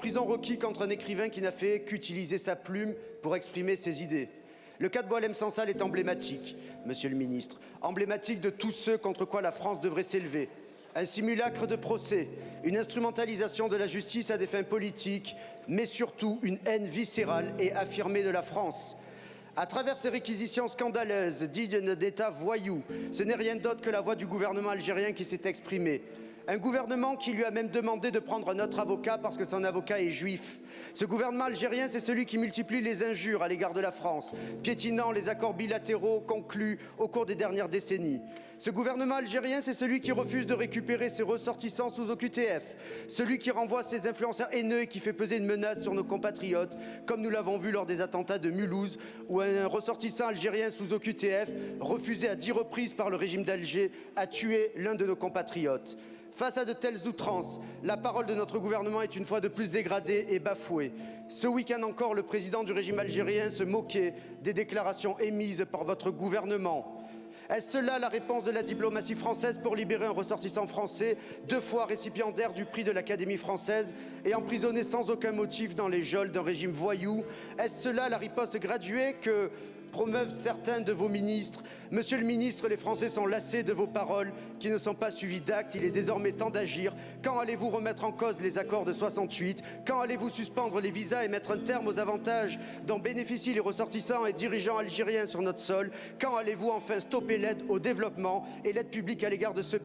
prison requis contre un écrivain qui n'a fait qu'utiliser sa plume pour exprimer ses idées. Le cas de Boualem Sansal est emblématique, monsieur le ministre, emblématique de tous ceux contre quoi la France devrait s'élever. Un simulacre de procès, une instrumentalisation de la justice à des fins politiques, mais surtout une haine viscérale et affirmée de la France. À travers ces réquisitions scandaleuses, dignes d'État voyou, ce n'est rien d'autre que la voix du gouvernement algérien qui s'est exprimée. Un gouvernement qui lui a même demandé de prendre un autre avocat parce que son avocat est juif. Ce gouvernement algérien, c'est celui qui multiplie les injures à l'égard de la France, piétinant les accords bilatéraux conclus au cours des dernières décennies. Ce gouvernement algérien, c'est celui qui refuse de récupérer ses ressortissants sous OQTF, celui qui renvoie ses influenceurs haineux et qui fait peser une menace sur nos compatriotes, comme nous l'avons vu lors des attentats de Mulhouse, où un ressortissant algérien sous OQTF, refusé à 10 reprises par le régime d'Alger, a tué l'un de nos compatriotes. Face à de telles outrances, la parole de notre gouvernement est une fois de plus dégradée et bafouée. Ce week-end encore, le président du régime algérien se moquait des déclarations émises par votre gouvernement. Est-ce cela la réponse de la diplomatie française pour libérer un ressortissant français, 2 fois récipiendaire du prix de l'Académie française et emprisonné sans aucun motif dans les geôles d'un régime voyou? Est-ce cela la riposte graduée que promeuvent certains de vos ministres? Monsieur le ministre, les Français sont lassés de vos paroles qui ne sont pas suivies d'actes. Il est désormais temps d'agir. Quand allez-vous remettre en cause les accords de 68? Quand allez-vous suspendre les visas et mettre un terme aux avantages dont bénéficient les ressortissants et dirigeants algériens sur notre sol? Quand allez-vous enfin stopper l'aide au développement et l'aide publique à l'égard de ceux